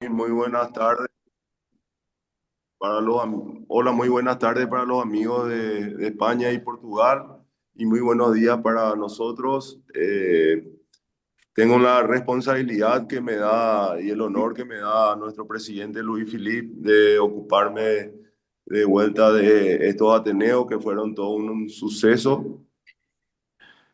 Muy buenas tardes hola, muy buenas tardes para los amigos de España y Portugal y muy buenos días para nosotros. Tengo la responsabilidad que me da y el honor que me da nuestro presidente Luis Filipe de ocuparme de vuelta de estos Ateneos que fueron todo un suceso.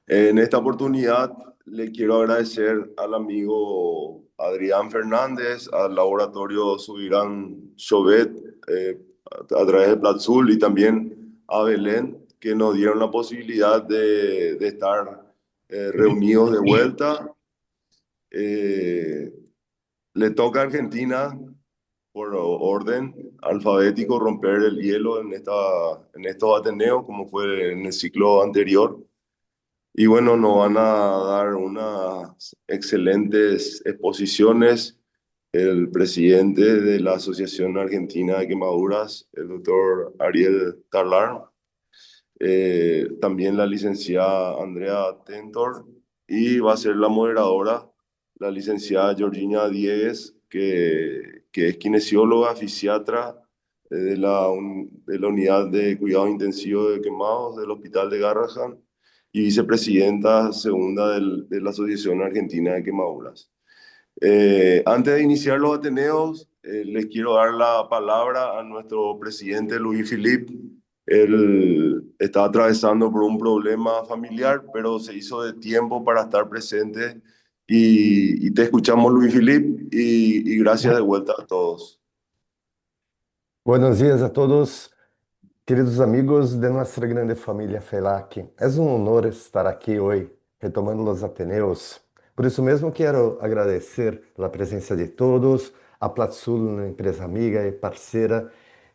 En esta oportunidad le quiero agradecer al amigo Adrián Fernández, al laboratorio Subirán Chauvet, a través de Platzul y también a Belén, que nos dieron la posibilidad de estar reunidos de vuelta. Eh, Le toca a Argentina, por orden alfabético, romper el hielo en estos Ateneos, como fue en el ciclo anterior. Y bueno, nos van a dar unas excelentes exposiciones el presidente de la Asociación Argentina de Quemaduras, el doctor Ariel Tarlar, también la licenciada Andrea Tentor, y va a ser la moderadora la licenciada Georgina Diegues, que es kinesióloga, fisiatra de la unidad de cuidado intensivo de quemados del Hospital de Garrahan y vicepresidenta segunda de la Asociación Argentina de Quemaduras. Antes de iniciar los Ateneos, les quiero dar la palabra a nuestro presidente Luis Filipe. Él está atravesando por un problema familiar, pero se hizo de tiempo para estar presente. Y te escuchamos, Luis Filipe, y gracias de vuelta a todos. Buenos dias a todos, queridos amigos de nuestra grande família FELAC. É um honor estar aqui hoje, retomando os Ateneus. Por isso mesmo, quero agradecer a presença de todos, a Platsul, uma empresa amiga e parceira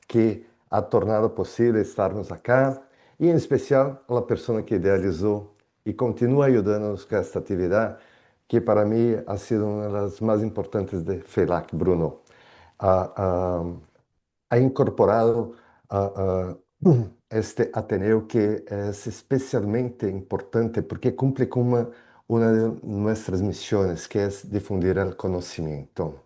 que ha tornado possível estarmos acá, e em especial a pessoa que idealizou e continua ajudando-nos com esta atividade, que para mim ha sido uma das mais importantes de FELAC, Bruno. A, ha incorporado este Ateneo que es especialmente importante porque cumple con una de nuestras misiones, que es difundir el conocimiento.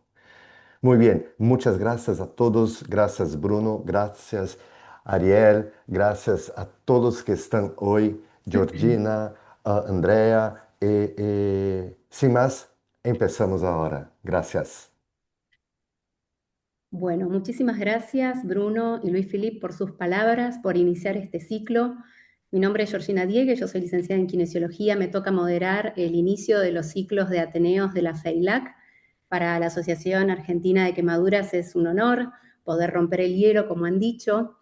Muy bien, muchas gracias a todos, gracias Bruno, gracias Ariel, gracias a todos que están hoy, Georgina, Andrea, sin más, empezamos ahora. Gracias. Bueno, muchísimas gracias Bruno y Luis Filipe por sus palabras, por iniciar este ciclo. Mi nombre es Georgina Diegue, yo soy licenciada en Kinesiología, me toca moderar el inicio de los ciclos de Ateneos de la FEILAC. Para la Asociación Argentina de Quemaduras es un honor poder romper el hielo, como han dicho,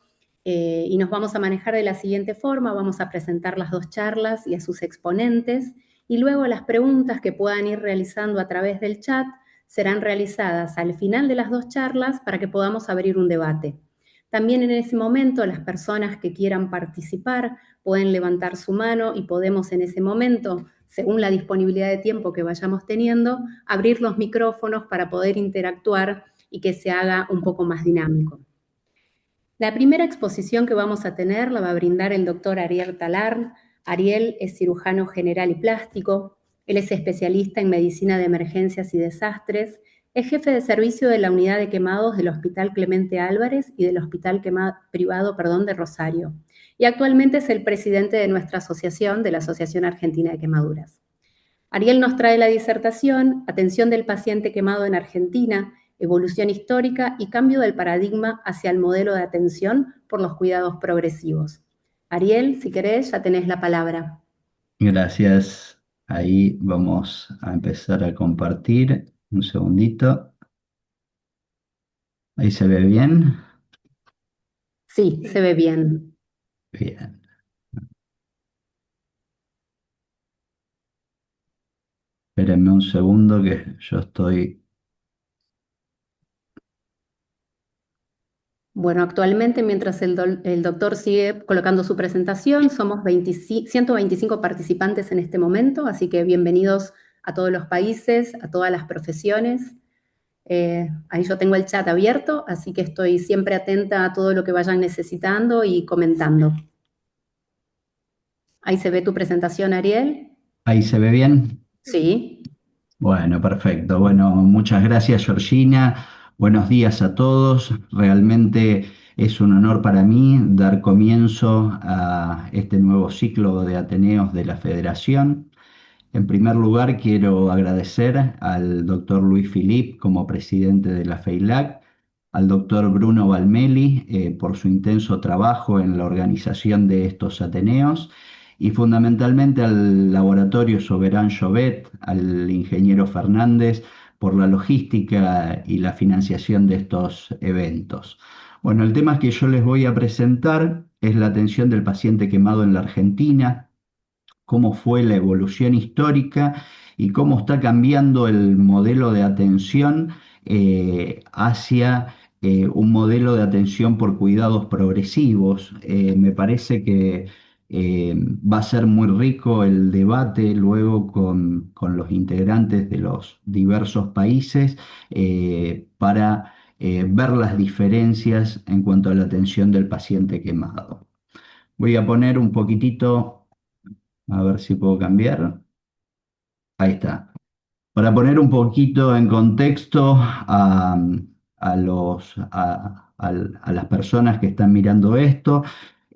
y nos vamos a manejar de la siguiente forma: vamos a presentar las dos charlas y a sus exponentes, y luego las preguntas que puedan ir realizando a través del chat serán realizadas al final de las dos charlas para que podamos abrir un debate. También en ese momento las personas que quieran participar pueden levantar su mano y podemos en ese momento, según la disponibilidad de tiempo que vayamos teniendo, abrir los micrófonos para poder interactuar y que se haga un poco más dinámico. La primera exposición que vamos a tener la va a brindar el doctor Ariel Talarn. Ariel es cirujano general y plástico. Él es especialista en medicina de emergencias y desastres. Es jefe de servicio de la unidad de quemados del Hospital Clemente Álvarez y del Hospital Privado de Rosario. Y actualmente es el presidente de nuestra asociación, de la Asociación Argentina de Quemaduras. Ariel nos trae la disertación Atención del paciente quemado en Argentina, evolución histórica y cambio del paradigma hacia el modelo de atención por los cuidados progresivos. Ariel, si querés, ya tenés la palabra. Gracias. Ahí vamos a empezar a compartir. Un segundito. Ahí se ve bien. Sí, se ve bien. Bien. Espérenme un segundo que yo estoy. Bueno, actualmente, mientras el doctor sigue colocando su presentación, somos 125 participantes en este momento, así que bienvenidos a todos los países, a todas las profesiones. Ahí yo tengo el chat abierto, así que estoy siempre atenta a todo lo que vayan necesitando y comentando. Ahí se ve tu presentación, Ariel. Ahí se ve bien. Sí. Bueno, perfecto. Bueno, muchas gracias, Georgina. Buenos días a todos. Realmente es un honor para mí dar comienzo a este nuevo ciclo de Ateneos de la Federación. En primer lugar, quiero agradecer al doctor Luis Filip como presidente de la FEILAC, al doctor Bruno Valmeli por su intenso trabajo en la organización de estos Ateneos y fundamentalmente al Laboratorio Soberán Llobet, al ingeniero Fernández por la logística y la financiación de estos eventos. Bueno, el tema que yo les voy a presentar es la atención del paciente quemado en la Argentina, cómo fue la evolución histórica y cómo está cambiando el modelo de atención hacia un modelo de atención por cuidados progresivos. Me parece que va a ser muy rico el debate luego con los integrantes de los diversos países para ver las diferencias en cuanto a la atención del paciente quemado. Voy a poner un poquitito, a ver si puedo cambiar. Ahí está. Para poner un poquito en contexto a las personas que están mirando esto,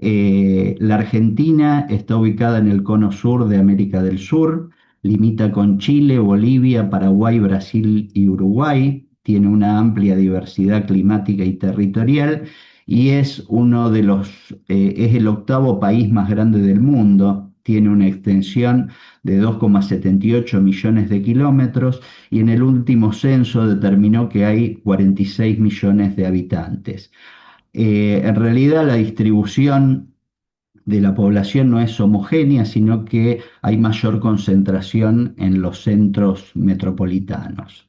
la Argentina está ubicada en el cono sur de América del Sur, limita con Chile, Bolivia, Paraguay, Brasil y Uruguay, tiene una amplia diversidad climática y territorial y es es el octavo país más grande del mundo, tiene una extensión de 2,78 millones de kilómetros y en el último censo determinó que hay 46 millones de habitantes. En realidad la distribución de la población no es homogénea, sino que hay mayor concentración en los centros metropolitanos.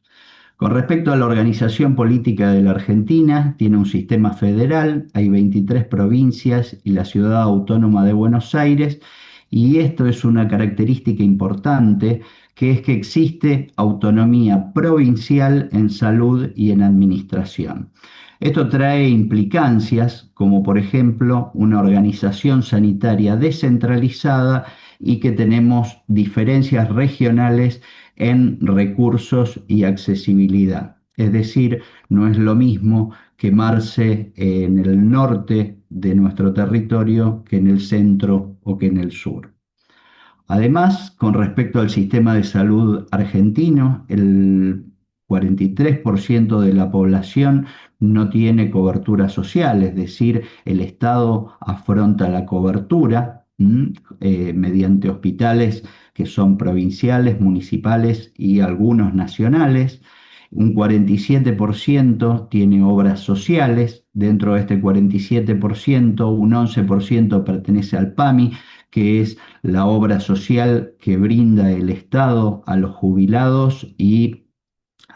Con respecto a la organización política de la Argentina, tiene un sistema federal, hay 23 provincias y la ciudad autónoma de Buenos Aires, y esto es una característica importante, que es que existe autonomía provincial en salud y en administración. Esto trae implicancias como por ejemplo una organización sanitaria descentralizada y que tenemos diferencias regionales en recursos y accesibilidad. Es decir, no es lo mismo quemarse en el norte de nuestro territorio que en el centro o que en el sur. Además, con respecto al sistema de salud argentino, el 43% de la población no tiene cobertura social, es decir, el Estado afronta la cobertura mediante hospitales que son provinciales, municipales y algunos nacionales. Un 47% tiene obras sociales, dentro de este 47%, un 11% pertenece al PAMI, que es la obra social que brinda el Estado a los jubilados y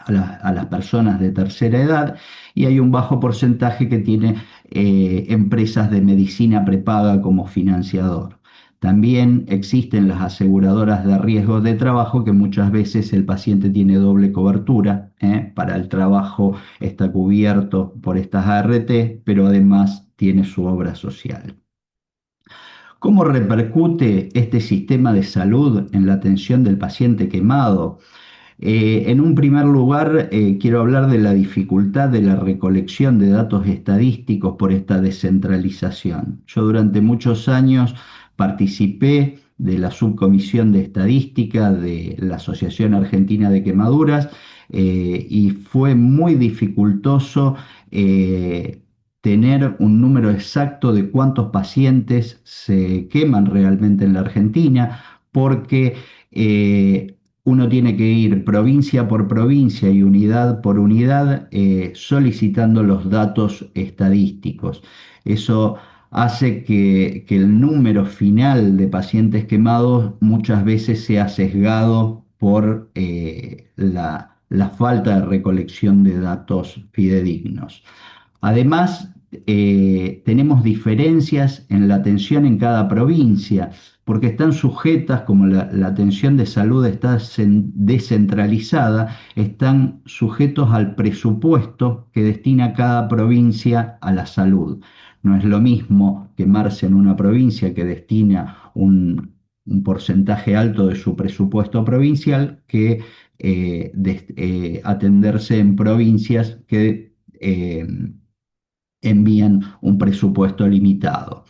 a las personas de tercera edad, y hay un bajo porcentaje que tiene empresas de medicina prepaga como financiador. También existen las aseguradoras de riesgo de trabajo, que muchas veces el paciente tiene doble cobertura. Para el trabajo está cubierto por estas ART, pero además tiene su obra social. ¿Cómo repercute este sistema de salud en la atención del paciente quemado? En un primer lugar, quiero hablar de la dificultad de la recolección de datos estadísticos por esta descentralización. Yo durante muchos años participé de la subcomisión de estadística de la Asociación Argentina de Quemaduras y fue muy dificultoso tener un número exacto de cuántos pacientes se queman realmente en la Argentina, porque uno tiene que ir provincia por provincia y unidad por unidad solicitando los datos estadísticos. Eso hace que el número final de pacientes quemados muchas veces sea sesgado por la falta de recolección de datos fidedignos. Además, tenemos diferencias en la atención en cada provincia, porque están sujetas, como la atención de salud está descentralizada, están sujetos al presupuesto que destina cada provincia a la salud. No es lo mismo quemarse en una provincia que destina un porcentaje alto de su presupuesto provincial que atenderse en provincias que envían un presupuesto limitado.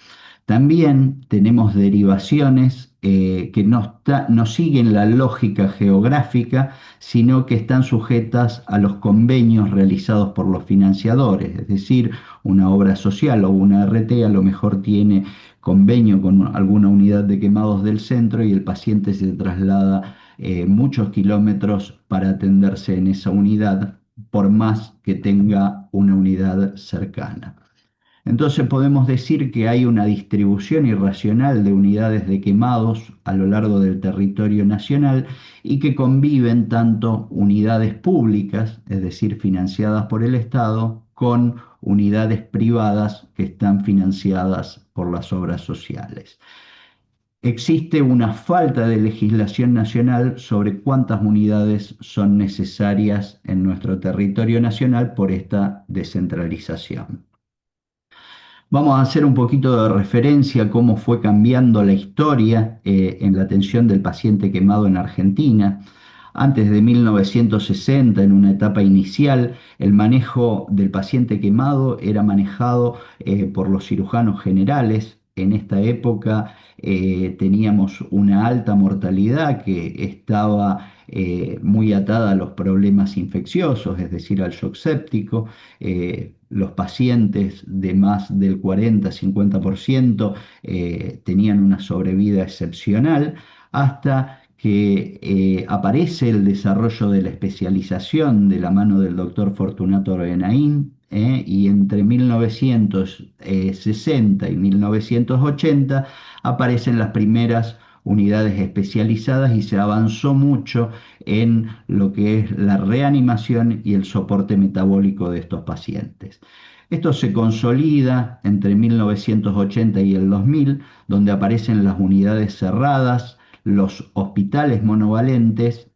También tenemos derivaciones que no siguen la lógica geográfica, sino que están sujetas a los convenios realizados por los financiadores. Es decir, una obra social o una RT a lo mejor tiene convenio con alguna unidad de quemados del centro y el paciente se traslada muchos kilómetros para atenderse en esa unidad, por más que tenga una unidad cercana. Entonces podemos decir que hay una distribución irracional de unidades de quemados a lo largo del territorio nacional y que conviven tanto unidades públicas, es decir, financiadas por el Estado, con unidades privadas que están financiadas por las obras sociales. Existe una falta de legislación nacional sobre cuántas unidades son necesarias en nuestro territorio nacional por esta descentralización. Vamos a hacer un poquito de referencia a cómo fue cambiando la historia en la atención del paciente quemado en Argentina. Antes de 1960, en una etapa inicial, el manejo del paciente quemado era manejado por los cirujanos generales. En esta época teníamos una alta mortalidad que estaba muy atada a los problemas infecciosos, es decir, al shock séptico. Los pacientes de más del 40-50% tenían una sobrevida excepcional, hasta que aparece el desarrollo de la especialización de la mano del doctor Fortunato Orbenaín, y entre 1960 y 1980 aparecen las primeras unidades especializadas y se avanzó mucho en lo que es la reanimación y el soporte metabólico de estos pacientes. Esto se consolida entre 1980 y el 2000, donde aparecen las unidades cerradas, los hospitales monovalentes.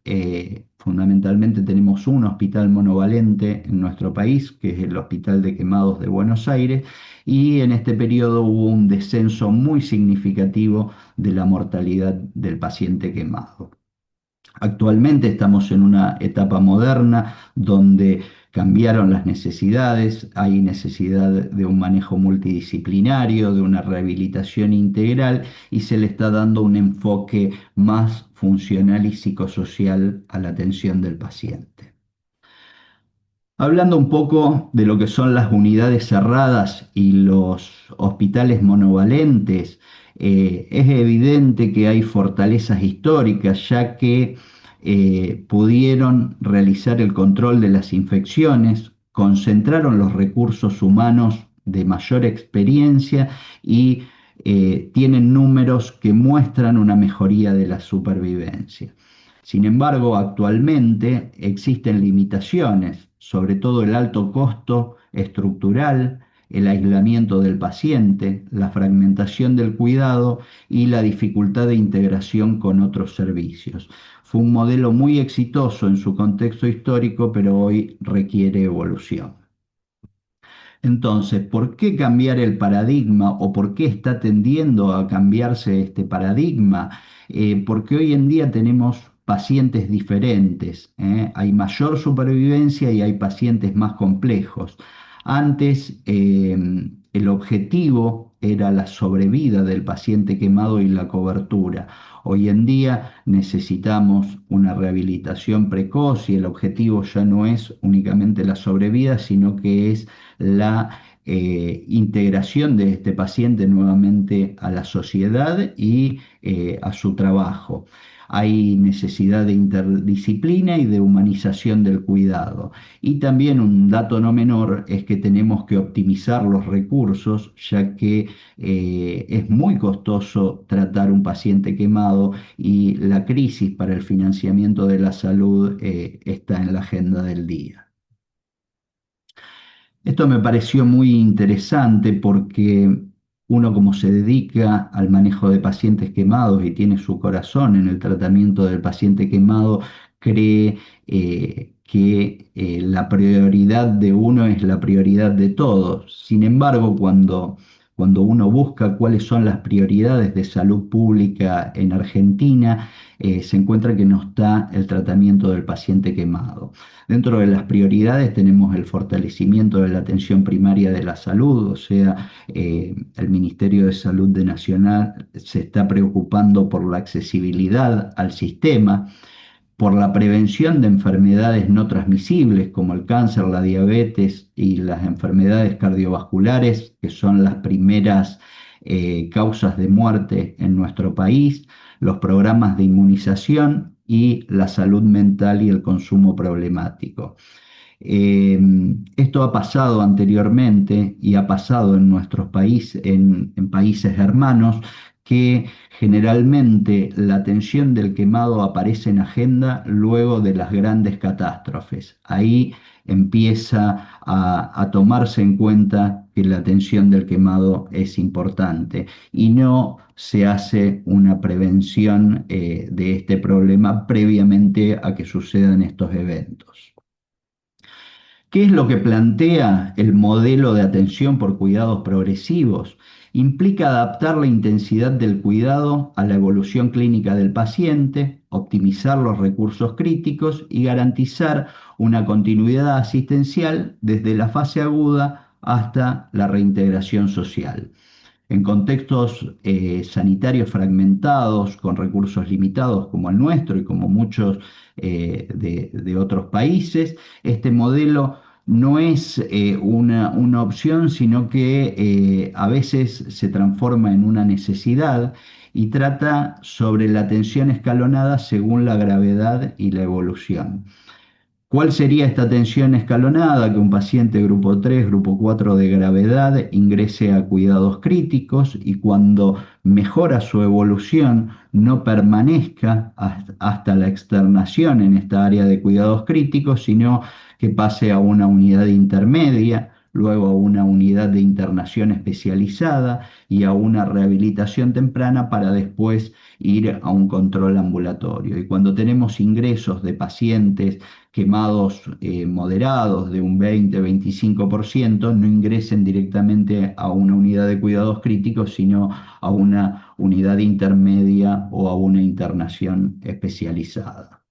Fundamentalmente tenemos un hospital monovalente en nuestro país, que es el Hospital de Quemados de Buenos Aires, y en este periodo hubo un descenso muy significativo de la mortalidad del paciente quemado. Actualmente estamos en una etapa moderna donde cambiaron las necesidades, hay necesidad de un manejo multidisciplinario, de una rehabilitación integral, y se le está dando un enfoque más funcional y psicosocial a la atención del paciente. Hablando un poco de lo que son las unidades cerradas y los hospitales monovalentes, es evidente que hay fortalezas históricas, ya que pudieron realizar el control de las infecciones, concentraron los recursos humanos de mayor experiencia y tienen números que muestran una mejoría de la supervivencia. Sin embargo, actualmente existen limitaciones, sobre todo el alto costo estructural, el aislamiento del paciente, la fragmentación del cuidado y la dificultad de integración con otros servicios. Fue un modelo muy exitoso en su contexto histórico, pero hoy requiere evolución. Entonces, ¿por qué cambiar el paradigma o por qué está tendiendo a cambiarse este paradigma? Porque hoy en día tenemos pacientes diferentes, hay mayor supervivencia y hay pacientes más complejos. Antes, el objetivo era la sobrevida del paciente quemado y la cobertura. Hoy en día necesitamos una rehabilitación precoz y el objetivo ya no es únicamente la sobrevida, sino que es la integración de este paciente nuevamente a la sociedad y a su trabajo. Hay necesidad de interdisciplina y de humanización del cuidado. Y también un dato no menor es que tenemos que optimizar los recursos, ya que es muy costoso tratar un paciente quemado y la crisis para el financiamiento de la salud está en la agenda del día. Esto me pareció muy interesante porque uno, como se dedica al manejo de pacientes quemados y tiene su corazón en el tratamiento del paciente quemado, cree que la prioridad de uno es la prioridad de todos. Sin embargo, cuando cuando uno busca cuáles son las prioridades de salud pública en Argentina, se encuentra que no está el tratamiento del paciente quemado. Dentro de las prioridades tenemos el fortalecimiento de la atención primaria de la salud, o sea, el Ministerio de Salud de Nacional se está preocupando por la accesibilidad al sistema, por la prevención de enfermedades no transmisibles como el cáncer, la diabetes y las enfermedades cardiovasculares, que son las primeras causas de muerte en nuestro país, los programas de inmunización y la salud mental y el consumo problemático. Eh, Esto ha pasado anteriormente y ha pasado en nuestros países, en países hermanos, que generalmente la atención del quemado aparece en agenda luego de las grandes catástrofes. Ahí empieza a tomarse en cuenta que la atención del quemado es importante y no se hace una prevención de este problema previamente a que sucedan estos eventos. ¿Qué es lo que plantea el modelo de atención por cuidados progresivos? Implica adaptar la intensidad del cuidado a la evolución clínica del paciente, optimizar los recursos críticos y garantizar una continuidad asistencial desde la fase aguda hasta la reintegración social. En contextos sanitarios fragmentados, con recursos limitados como el nuestro y como muchos de otros países, este modelo no es una opción, sino que a veces se transforma en una necesidad y trata sobre la atención escalonada según la gravedad y la evolución. ¿Cuál sería esta atención escalonada? Que un paciente grupo 3, grupo 4 de gravedad ingrese a cuidados críticos y cuando mejora su evolución no permanezca hasta la externación en esta área de cuidados críticos, sino que pase a una unidad intermedia, luego a una unidad de internación especializada y a una rehabilitación temprana para después ir a un control ambulatorio. Y cuando tenemos ingresos de pacientes quemados moderados de un 20-25%, no ingresen directamente a una unidad de cuidados críticos, sino a una unidad intermedia o a una internación especializada.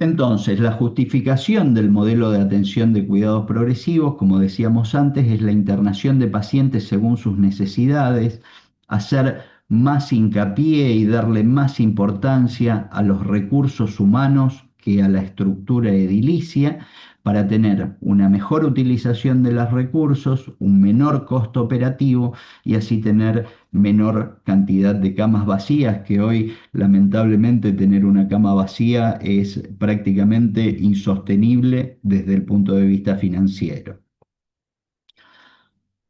Entonces, la justificación del modelo de atención de cuidados progresivos, como decíamos antes, es la internación de pacientes según sus necesidades, hacer más hincapié y darle más importancia a los recursos humanos que a la estructura edilicia para tener una mejor utilización de los recursos, un menor costo operativo y así tener menor cantidad de camas vacías, que hoy lamentablemente tener una cama vacía es prácticamente insostenible desde el punto de vista financiero.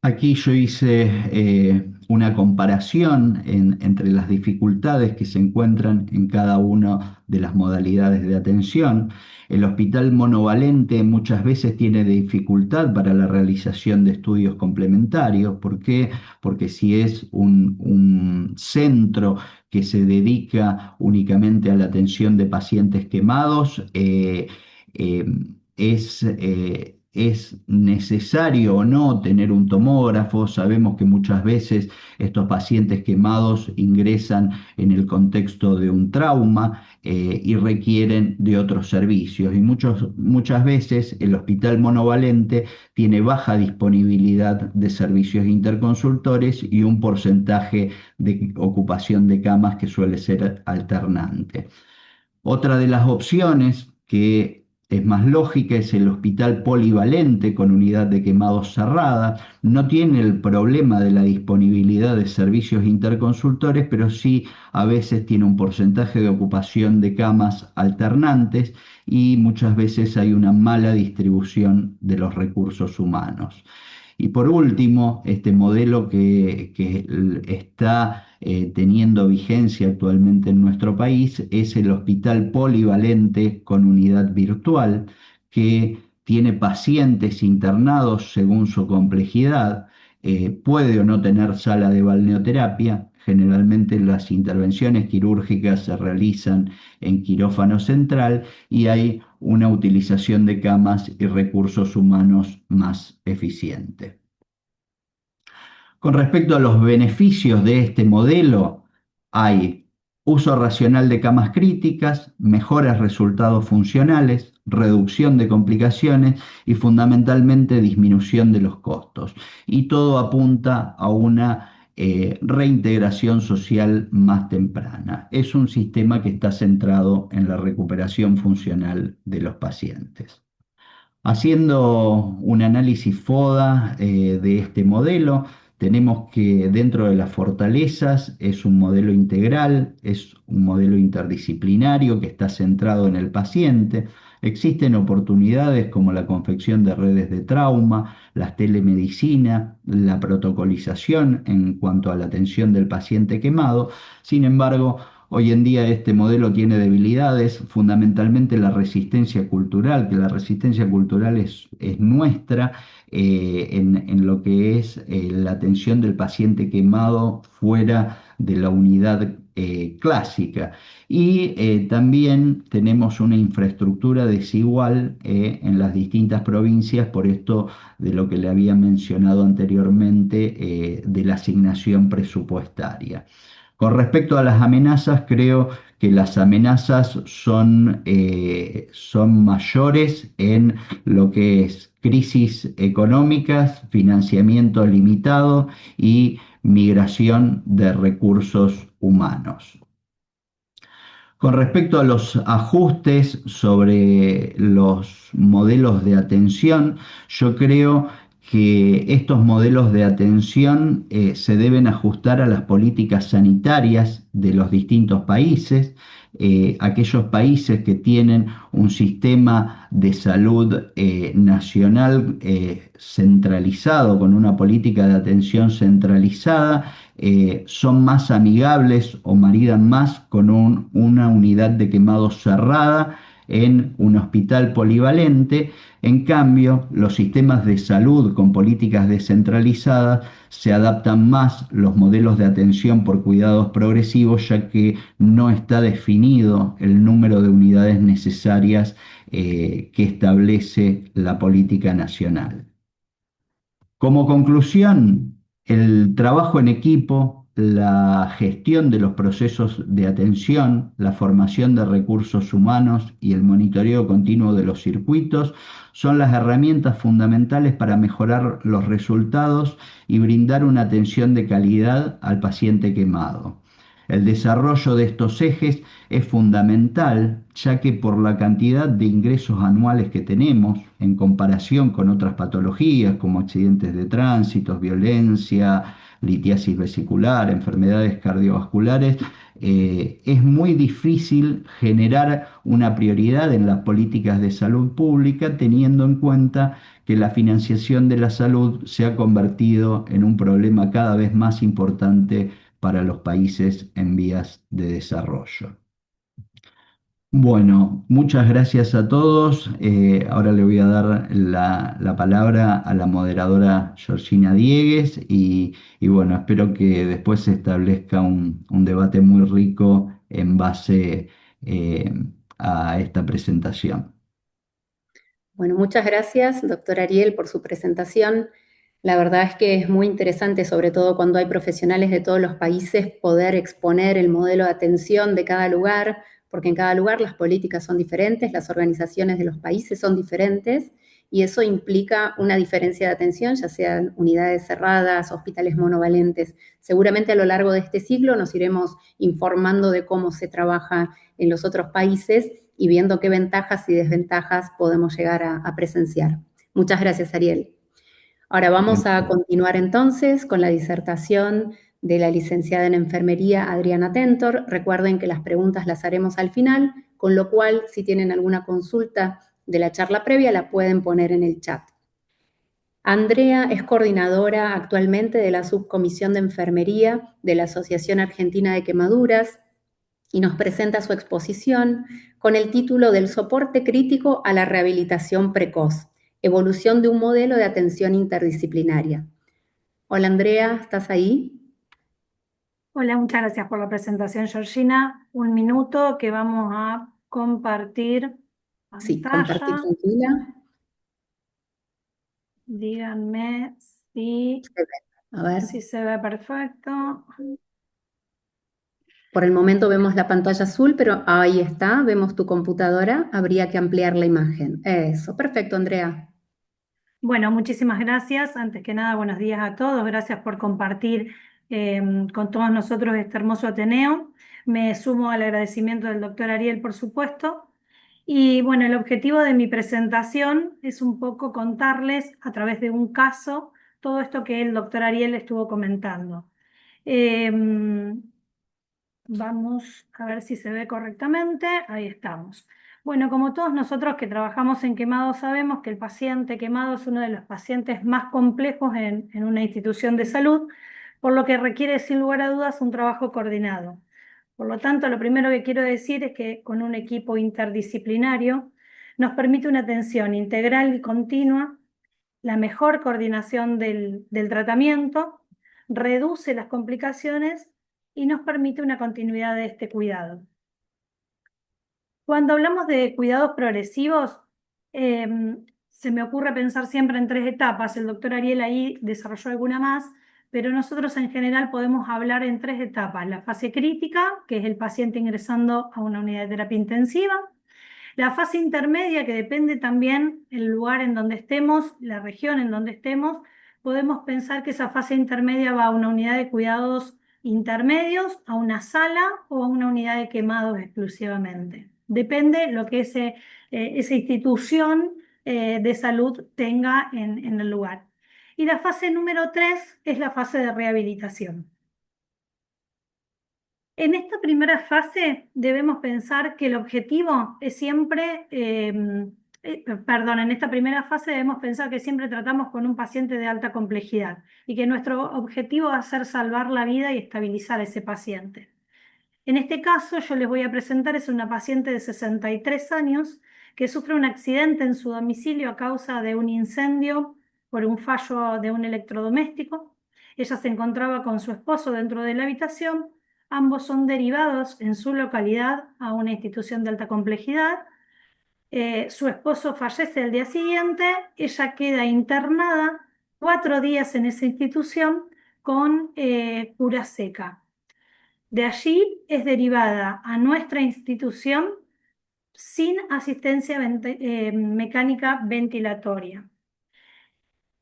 Aquí yo hice una comparación entre las dificultades que se encuentran en cada una de las modalidades de atención. El hospital monovalente muchas veces tiene dificultad para la realización de estudios complementarios. ¿Por qué? Porque si es un centro que se dedica únicamente a la atención de pacientes quemados, eh, es necesario o no tener un tomógrafo. Sabemos que muchas veces estos pacientes quemados ingresan en el contexto de un trauma y requieren de otros servicios. Y muchas veces el hospital monovalente tiene baja disponibilidad de servicios interconsultores y un porcentaje de ocupación de camas que suele ser alternante. Otra de las opciones que es más lógica es el hospital polivalente con unidad de quemados cerrada. No tiene el problema de la disponibilidad de servicios interconsultores, pero sí a veces tiene un porcentaje de ocupación de camas alternantes y muchas veces hay una mala distribución de los recursos humanos. Y por último, este modelo que está teniendo vigencia actualmente en nuestro país es el hospital polivalente con unidad virtual, que tiene pacientes internados según su complejidad, puede o no tener sala de balneoterapia. Generalmente las intervenciones quirúrgicas se realizan en quirófano central y hay una utilización de camas y recursos humanos más eficiente. Con respecto a los beneficios de este modelo, hay uso racional de camas críticas, mejores resultados funcionales, reducción de complicaciones y fundamentalmente disminución de los costos. Y todo apunta a una reintegración social más temprana. Es un sistema que está centrado en la recuperación funcional de los pacientes. Haciendo un análisis FODA de este modelo, tenemos que dentro de las fortalezas es un modelo integral, es un modelo interdisciplinario que está centrado en el paciente. Existen oportunidades como la confección de redes de trauma, la telemedicina, la protocolización en cuanto a la atención del paciente quemado. Sin embargo, hoy en día este modelo tiene debilidades, fundamentalmente la resistencia cultural, que la resistencia cultural es nuestra en lo que es la atención del paciente quemado fuera de la unidad clásica. Y también tenemos una infraestructura desigual en las distintas provincias, por esto de lo que le había mencionado anteriormente de la asignación presupuestaria. Con respecto a las amenazas, creo que las amenazas son mayores en lo que es crisis económicas, financiamiento limitado y migración de recursos humanos. Con respecto a los ajustes sobre los modelos de atención, yo creo que estos modelos de atención se deben ajustar a las políticas sanitarias de los distintos países. Aquellos países que tienen un sistema de salud nacional centralizado, con una política de atención centralizada, son más amigables o maridan más con una unidad de quemados cerrada en un hospital polivalente. En cambio, los sistemas de salud con políticas descentralizadas se adaptan más los modelos de atención por cuidados progresivos, ya que no está definido el número de unidades necesarias que establece la política nacional. Como conclusión, el trabajo en equipo, la gestión de los procesos de atención, la formación de recursos humanos y el monitoreo continuo de los circuitos son las herramientas fundamentales para mejorar los resultados y brindar una atención de calidad al paciente quemado. El desarrollo de estos ejes es fundamental, ya que por la cantidad de ingresos anuales que tenemos en comparación con otras patologías como accidentes de tránsito, violencia, litiasis vesicular, enfermedades cardiovasculares, es muy difícil generar una prioridad en las políticas de salud pública teniendo en cuenta que la financiación de la salud se ha convertido en un problema cada vez más importante para los países en vías de desarrollo. Bueno, muchas gracias a todos. Ahora le voy a dar la palabra a la moderadora Georgina Diegues y bueno, espero que después se establezca un debate muy rico en base a esta presentación. Bueno, muchas gracias, doctor Ariel, por su presentación. La verdad es que es muy interesante, sobre todo cuando hay profesionales de todos los países, poder exponer el modelo de atención de cada lugar, porque en cada lugar las políticas son diferentes, las organizaciones de los países son diferentes, y eso implica una diferencia de atención, ya sean unidades cerradas, hospitales monovalentes. Seguramente a lo largo de este siglo nos iremos informando de cómo se trabaja en los otros países y viendo qué ventajas y desventajas podemos llegar a presenciar. Muchas gracias, Ariel. Ahora vamos a continuar entonces con la disertación de la licenciada en enfermería Adriana Tentor. Recuerden que las preguntas las haremos al final, con lo cual si tienen alguna consulta de la charla previa la pueden poner en el chat. Andrea es coordinadora actualmente de la subcomisión de enfermería de la Asociación Argentina de Quemaduras y nos presenta su exposición con el título del soporte crítico a la rehabilitación precoz, evolución de un modelo de atención interdisciplinaria. Hola Andrea, ¿estás ahí? Hola, muchas gracias por la presentación, Georgina. Un minuto que vamos a compartir Sí, pantalla. compartir tranquila. Díganme si... A ver, Si se ve perfecto. por el momento vemos la pantalla azul, pero ahí está, vemos tu computadora. Habría que ampliar la imagen. Eso, perfecto, Andrea. Bueno, muchísimas gracias. Antes que nada, buenos días a todos. Gracias por compartir con todos nosotros este hermoso Ateneo. Me sumo al agradecimiento del doctor Ariel, por supuesto. Y bueno, el objetivo de mi presentación es un poco contarles a través de un caso todo esto que el doctor Ariel estuvo comentando. Vamos a ver si se ve correctamente. Ahí estamos. Bueno, como todos nosotros que trabajamos en quemados sabemos que el paciente quemado es uno de los pacientes más complejos en una institución de salud, por lo que requiere sin lugar a dudas un trabajo coordinado. Por lo tanto, lo primero que quiero decir es que con un equipo interdisciplinario nos permite una atención integral y continua, la mejor coordinación del tratamiento, reduce las complicaciones y nos permite una continuidad de este cuidado. Cuando hablamos de cuidados progresivos, se me ocurre pensar siempre en 3 etapas. El doctor Ariel ahí desarrolló alguna más, pero nosotros en general podemos hablar en 3 etapas. La fase crítica, que es el paciente ingresando a una unidad de terapia intensiva. La fase intermedia, que depende también el lugar en donde estemos, la región en donde estemos, podemos pensar que esa fase intermedia va a una unidad de cuidados intermedios, a una sala o a una unidad de quemados exclusivamente. Depende lo que esa institución de salud tenga en el lugar. Y la fase número 3 es la fase de rehabilitación. En esta primera fase debemos pensar que el objetivo es siempre, en esta primera fase debemos pensar que siempre tratamos con un paciente de alta complejidad y que nuestro objetivo va a ser salvar la vida y estabilizar a ese paciente. En este caso yo les voy a presentar es una paciente de 63 años que sufre un accidente en su domicilio a causa de un incendio por un fallo de un electrodoméstico. Ella se encontraba con su esposo dentro de la habitación. Ambos son derivados en su localidad a una institución de alta complejidad. Su esposo fallece el día siguiente, ella queda internada 4 días en esa institución con cura seca. De allí es derivada a nuestra institución sin asistencia mecánica ventilatoria.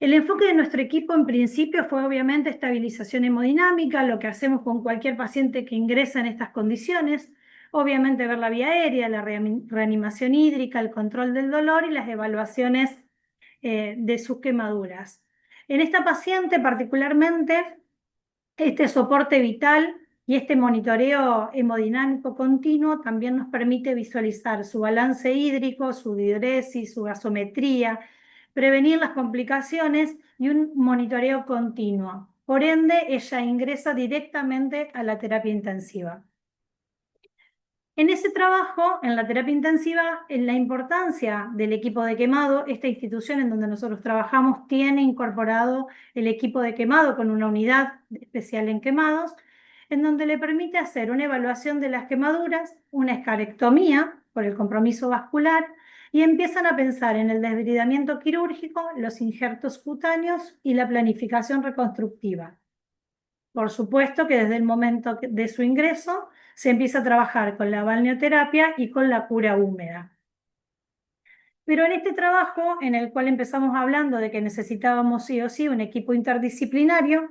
El enfoque de nuestro equipo en principio fue obviamente estabilización hemodinámica, lo que hacemos con cualquier paciente que ingresa en estas condiciones, obviamente ver la vía aérea, la reanimación hídrica, el control del dolor y las evaluaciones de sus quemaduras. En esta paciente particularmente, este soporte vital y este monitoreo hemodinámico continuo también nos permite visualizar su balance hídrico, su diuresis, su gasometría, prevenir las complicaciones y un monitoreo continuo. Por ende, ella ingresa directamente a la terapia intensiva. En ese trabajo, en la terapia intensiva, en la importancia del equipo de quemado, esta institución en donde nosotros trabajamos tiene incorporado el equipo de quemado con una unidad especial en quemados, en donde le permite hacer una evaluación de las quemaduras, una escarectomía por el compromiso vascular, y empiezan a pensar en el desbridamiento quirúrgico, los injertos cutáneos y la planificación reconstructiva. Por supuesto que desde el momento de su ingreso se empieza a trabajar con la balneoterapia y con la cura húmeda. Pero en este trabajo, en el cual empezamos hablando de que necesitábamos sí o sí un equipo interdisciplinario,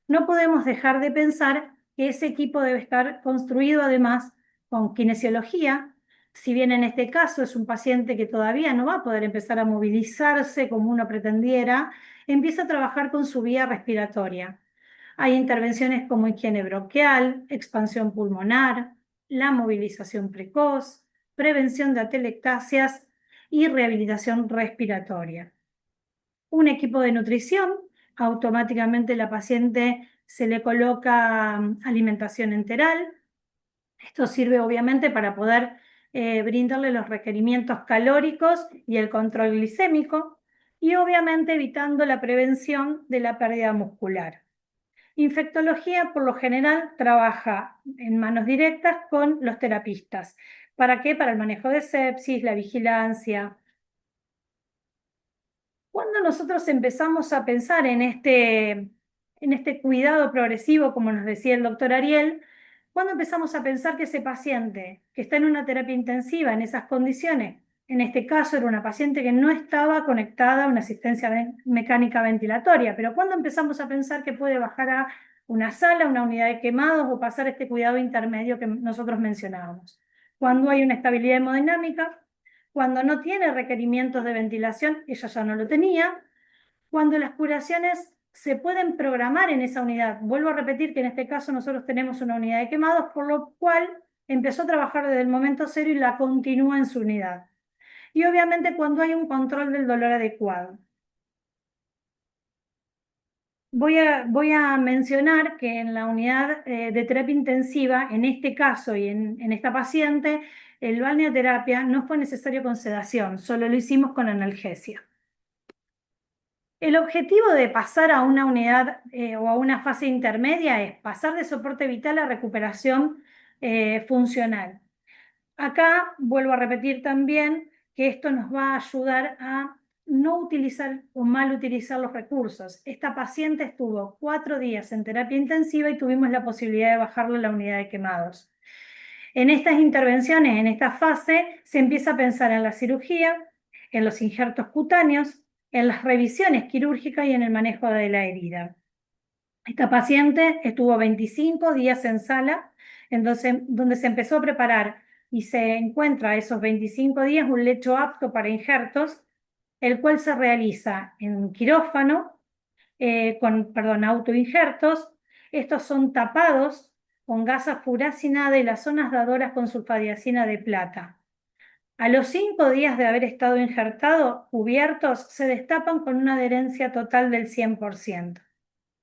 no podemos dejar de pensar que ese equipo debe estar construido además con kinesiología. Si bien en este caso es un paciente que todavía no va a poder empezar a movilizarse como uno pretendiera, empieza a trabajar con su vía respiratoria. Hay intervenciones como higiene bronquial, expansión pulmonar, la movilización precoz, prevención de atelectasias y rehabilitación respiratoria. Un equipo de nutrición, automáticamente la paciente se le coloca alimentación enteral. Esto sirve obviamente para poder brindarle los requerimientos calóricos y el control glicémico y obviamente evitando la prevención de la pérdida muscular. Infectología, por lo general, trabaja en manos directas con los terapistas. ¿Para qué? Para el manejo de sepsis, la vigilancia. Cuando nosotros empezamos a pensar en este en este cuidado progresivo, como nos decía el doctor Ariel, cuando empezamos a pensar que ese paciente que está en una terapia intensiva en esas condiciones, en este caso era una paciente que no estaba conectada a una asistencia mecánica ventilatoria, pero cuando empezamos a pensar que puede bajar a una sala, una unidad de quemados o pasar este cuidado intermedio que nosotros mencionábamos. Cuando hay una estabilidad hemodinámica, cuando no tiene requerimientos de ventilación, ella ya no lo tenía, cuando las curaciones se pueden programar en esa unidad. Vuelvo a repetir que en este caso nosotros tenemos una unidad de quemados, por lo cual empezó a trabajar desde el momento cero y la continúa en su unidad. Y obviamente cuando hay un control del dolor adecuado. Voy a mencionar que en la unidad de terapia intensiva, en este caso y en esta paciente, el balneoterapia no fue necesario con sedación, solo lo hicimos con analgesia. El objetivo de pasar a una unidad o a una fase intermedia es pasar de soporte vital a recuperación funcional. Acá vuelvo a repetir también que esto nos va a ayudar a no utilizar o mal utilizar los recursos. Esta paciente estuvo 4 días en terapia intensiva y tuvimos la posibilidad de bajarle a la unidad de quemados. En estas intervenciones, en esta fase, se empieza a pensar en la cirugía, en los injertos cutáneos, en las revisiones quirúrgicas y en el manejo de la herida. Esta paciente estuvo 25 días en sala, entonces, donde se empezó a preparar y se encuentra esos 25 días un lecho apto para injertos, el cual se realiza en quirófano, con autoinjertos. Estos son tapados con gasa furacinada y las zonas dadoras con sulfadiazina de plata. A los 5 días de haber estado injertado, cubiertos, se destapan con una adherencia total del 100%.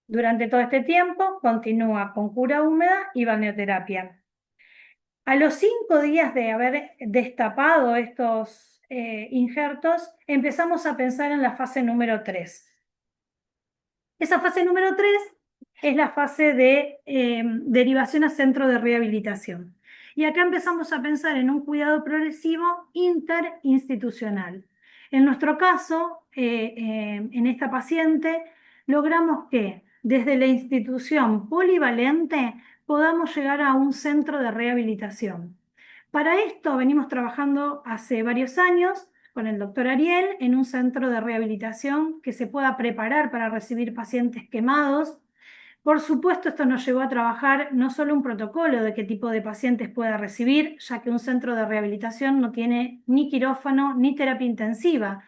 Durante todo este tiempo continúa con cura húmeda y balneoterapia. A los 5 días de haber destapado estos injertos, empezamos a pensar en la fase número 3. Esa fase número 3 es la fase de derivación a centro de rehabilitación. Y acá empezamos a pensar en un cuidado progresivo interinstitucional. En nuestro caso, en esta paciente, logramos que desde la institución polivalente podamos llegar a un centro de rehabilitación. Para esto venimos trabajando hace varios años con el doctor Ariel en un centro de rehabilitación que se pueda preparar para recibir pacientes quemados. Por supuesto, esto nos llevó a trabajar no solo un protocolo de qué tipo de pacientes pueda recibir, ya que un centro de rehabilitación no tiene ni quirófano ni terapia intensiva.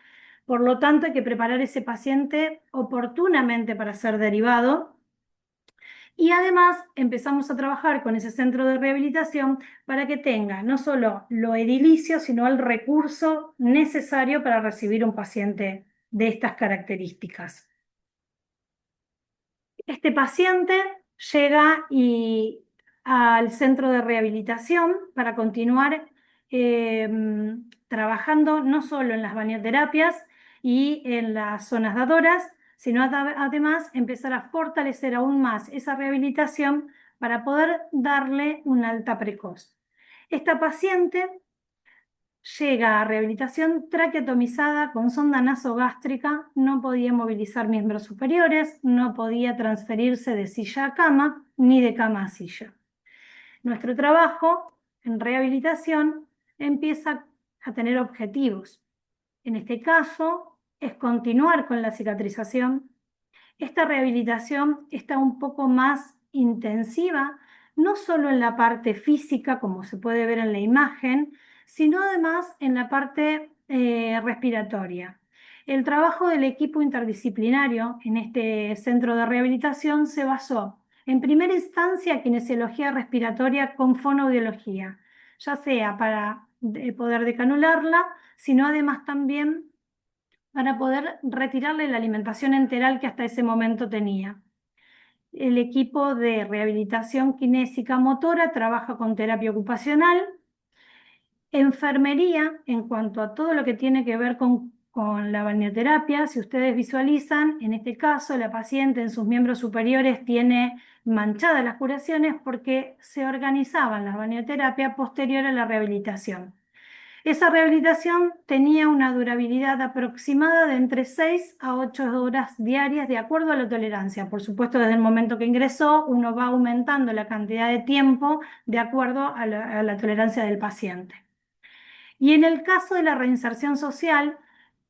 Por lo tanto, hay que preparar ese paciente oportunamente para ser derivado. Y además empezamos a trabajar con ese centro de rehabilitación para que tenga no solo lo edilicio, sino el recurso necesario para recibir un paciente de estas características. Este paciente llega al centro de rehabilitación para continuar trabajando no solo en las balneoterapias y en las zonas dadoras, sino además empezar a fortalecer aún más esa rehabilitación para poder darle un alta precoz. Esta paciente llega a rehabilitación traqueotomizada con sonda nasogástrica, no podía movilizar miembros superiores, no podía transferirse de silla a cama ni de cama a silla. Nuestro trabajo en rehabilitación empieza a tener objetivos. En este caso es continuar con la cicatrización. Esta rehabilitación está un poco más intensiva, no solo en la parte física, como se puede ver en la imagen, sino además en la parte respiratoria. El trabajo del equipo interdisciplinario en este centro de rehabilitación se basó en primera instancia en kinesiología respiratoria con fonoaudiología, ya sea para poder decanularla, sino además también para poder retirarle la alimentación enteral que hasta ese momento tenía. El equipo de rehabilitación kinésica motora trabaja con terapia ocupacional, enfermería en cuanto a todo lo que tiene que ver con la balneoterapia. Si ustedes visualizan, en este caso la paciente en sus miembros superiores tiene manchadas las curaciones porque se organizaban las balneoterapias posterior a la rehabilitación. Esa rehabilitación tenía una durabilidad aproximada de entre 6 a 8 horas diarias de acuerdo a la tolerancia. Por supuesto, desde el momento que ingresó, uno va aumentando la cantidad de tiempo de acuerdo a la tolerancia del paciente. Y en el caso de la reinserción social,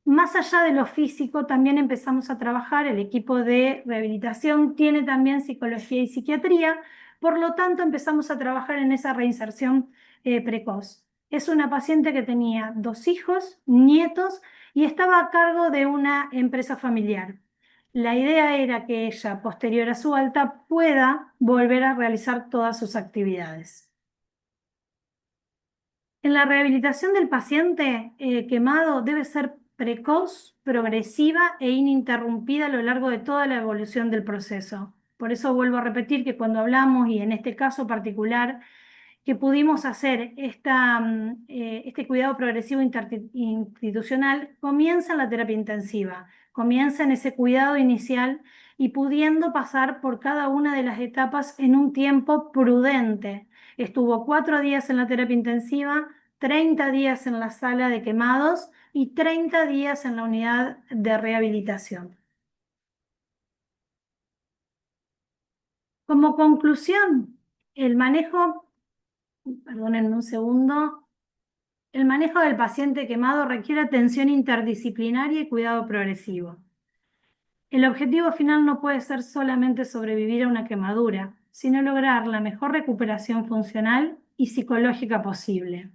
más allá de lo físico, también empezamos a trabajar, el equipo de rehabilitación tiene también psicología y psiquiatría, por lo tanto empezamos a trabajar en esa reinserción precoz. Es una paciente que tenía 2 hijos, nietos, y estaba a cargo de una empresa familiar. La idea era que ella, posterior a su alta, pueda volver a realizar todas sus actividades. En la rehabilitación del paciente quemado debe ser precoz, progresiva e ininterrumpida a lo largo de toda la evolución del proceso. Por eso vuelvo a repetir que cuando hablamos, y en este caso particular, que pudimos hacer este cuidado progresivo institucional, comienza en la terapia intensiva, comienza en ese cuidado inicial y pudiendo pasar por cada una de las etapas en un tiempo prudente. Estuvo 4 días en la terapia intensiva, 30 días en la sala de quemados y 30 días en la unidad de rehabilitación. Como conclusión, el manejo, perdónenme un segundo, el manejo del paciente quemado requiere atención interdisciplinaria y cuidado progresivo. El objetivo final no puede ser solamente sobrevivir a una quemadura, sino lograr la mejor recuperación funcional y psicológica posible.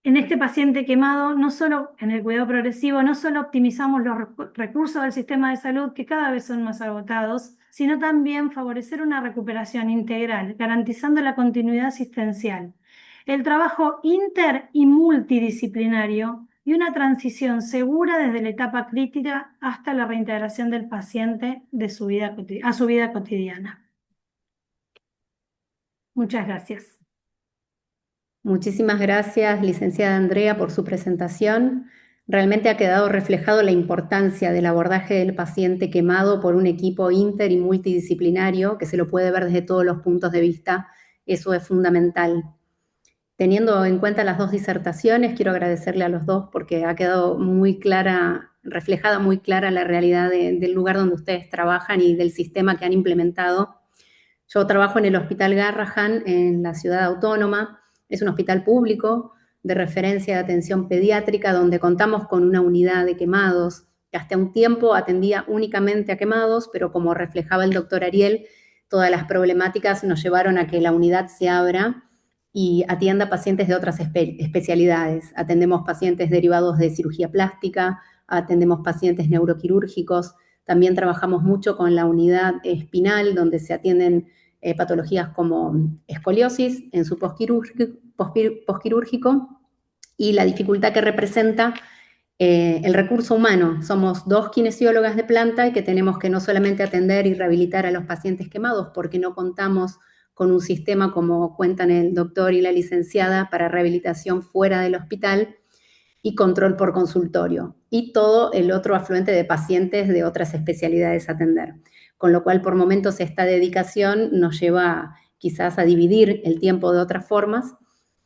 En este paciente quemado, no solo en el cuidado progresivo, no solo optimizamos los recursos del sistema de salud, que cada vez son más agotados, sino también favorecer una recuperación integral, garantizando la continuidad asistencial, el trabajo inter y multidisciplinario y una transición segura desde la etapa crítica hasta la reintegración del paciente a su vida cotidiana. Muchas gracias. Muchísimas gracias, licenciada Andrea, por su presentación. Realmente ha quedado reflejado la importancia del abordaje del paciente quemado por un equipo inter y multidisciplinario que se lo puede ver desde todos los puntos de vista. Eso es fundamental. Teniendo en cuenta las 2 disertaciones, quiero agradecerle a los 2 porque ha quedado muy clara, reflejada muy clara la realidad del lugar donde ustedes trabajan y del sistema que han implementado. Yo trabajo en el Hospital Garrahan, en la ciudad autónoma. Es un hospital público de referencia de atención pediátrica donde contamos con una unidad de quemados que hasta un tiempo atendía únicamente a quemados, pero como reflejaba el doctor Ariel, todas las problemáticas nos llevaron a que la unidad se abra y atienda pacientes de otras especialidades. Atendemos pacientes derivados de cirugía plástica, atendemos pacientes neuroquirúrgicos, también trabajamos mucho con la unidad espinal, donde se atienden patologías como escoliosis en su posquirúrgico y la dificultad que representa el recurso humano. Somos 2 kinesiólogas de planta y que tenemos que no solamente atender y rehabilitar a los pacientes quemados, porque no contamos con un sistema como cuentan el doctor y la licenciada para rehabilitación fuera del hospital y control por consultorio, y todo el otro afluente de pacientes de otras especialidades a atender. Con lo cual, por momentos, esta dedicación nos lleva quizás a dividir el tiempo de otras formas,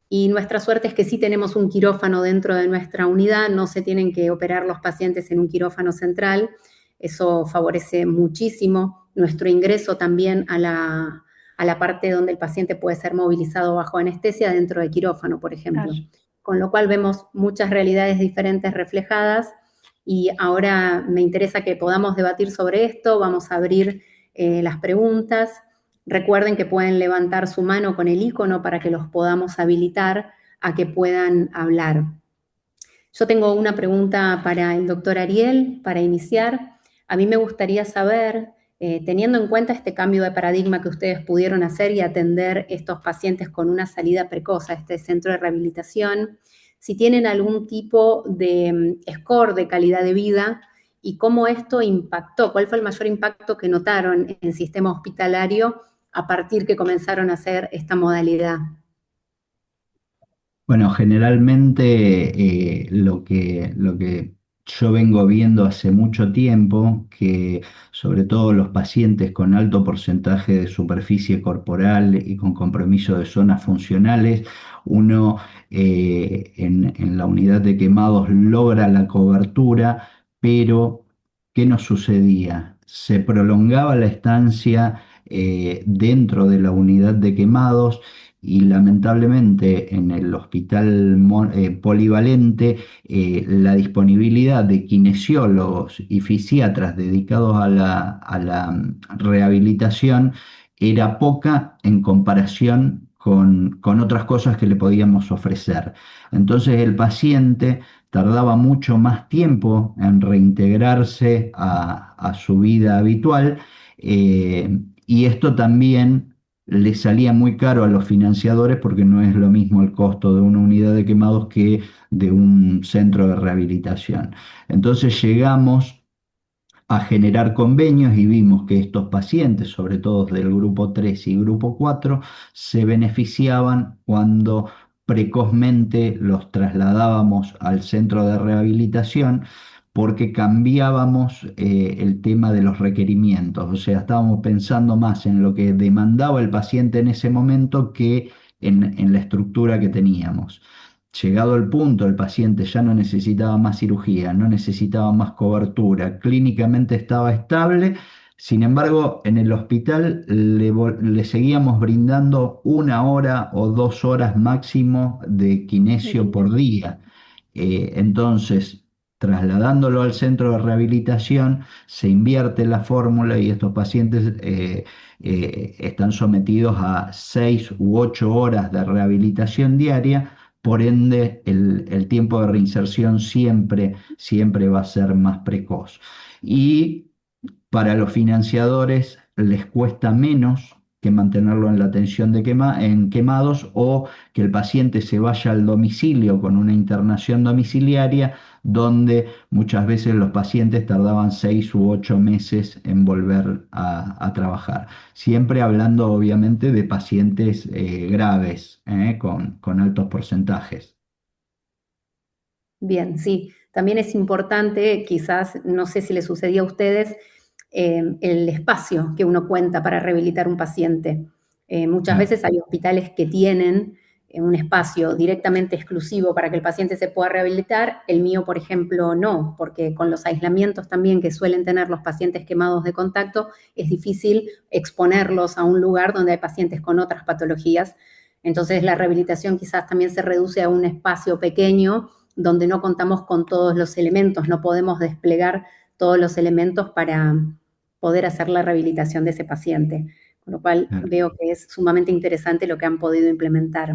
y nuestra suerte es que sí tenemos un quirófano dentro de nuestra unidad, no se tienen que operar los pacientes en un quirófano central, eso favorece muchísimo nuestro ingreso también a la parte donde el paciente puede ser movilizado bajo anestesia dentro del quirófano, por ejemplo. Claro. Con lo cual vemos muchas realidades diferentes reflejadas y ahora me interesa que podamos debatir sobre esto. Vamos a abrir las preguntas. Recuerden que pueden levantar su mano con el icono para que los podamos habilitar a que puedan hablar. Yo tengo una pregunta para el doctor Ariel, para iniciar. A mí me gustaría saber, teniendo en cuenta este cambio de paradigma que ustedes pudieron hacer y atender estos pacientes con una salida precoz a este centro de rehabilitación, si tienen algún tipo de score de calidad de vida y cómo esto impactó, cuál fue el mayor impacto que notaron en el sistema hospitalario a partir que comenzaron a hacer esta modalidad. Bueno, generalmente lo que yo vengo viendo hace mucho tiempo que sobre todo los pacientes con alto porcentaje de superficie corporal y con compromiso de zonas funcionales, uno en la unidad de quemados logra la cobertura, pero ¿qué nos sucedía? Se prolongaba la estancia dentro de la unidad de quemados y lamentablemente en el hospital polivalente la disponibilidad de kinesiólogos y fisiatras dedicados a la rehabilitación era poca en comparación con otras cosas que le podíamos ofrecer. Entonces el paciente tardaba mucho más tiempo en reintegrarse a su vida habitual, y esto también le salía muy caro a los financiadores porque no es lo mismo el costo de una unidad de quemados que de un centro de rehabilitación. Entonces llegamos a generar convenios y vimos que estos pacientes, sobre todo del grupo 3 y grupo 4, se beneficiaban cuando precozmente los trasladábamos al centro de rehabilitación porque cambiábamos el tema de los requerimientos, o sea, estábamos pensando más en lo que demandaba el paciente en ese momento que en la estructura que teníamos. Llegado el punto, el paciente ya no necesitaba más cirugía, no necesitaba más cobertura, clínicamente estaba estable. Sin embargo, en el hospital le seguíamos brindando 1 hora o 2 horas máximo de de kinesio por quinesiología. día. Entonces, trasladándolo al centro de rehabilitación, se invierte la fórmula y estos pacientes están sometidos a 6 u 8 horas de rehabilitación diaria. Por ende, el tiempo de reinserción siempre va a ser más precoz. Y para los financiadores les cuesta menos que mantenerlo en la atención en quemados o que el paciente se vaya al domicilio con una internación domiciliaria, donde muchas veces los pacientes tardaban 6 u 8 meses en volver a trabajar. Siempre hablando obviamente de pacientes graves, con altos porcentajes. Bien, sí. También es importante, quizás, no sé si les sucedía a ustedes, el espacio que uno cuenta para rehabilitar un paciente. Muchas Claro. veces hay hospitales que tienen un espacio directamente exclusivo para que el paciente se pueda rehabilitar. El mío, por ejemplo, no, porque con los aislamientos también que suelen tener los pacientes quemados de contacto, es difícil exponerlos a un lugar donde hay pacientes con otras patologías. Entonces la rehabilitación quizás también se reduce a un espacio pequeño donde no contamos con todos los elementos, no podemos desplegar todos los elementos para poder hacer la rehabilitación de ese paciente. Con lo cual Claro. veo que es sumamente interesante lo que han podido implementar.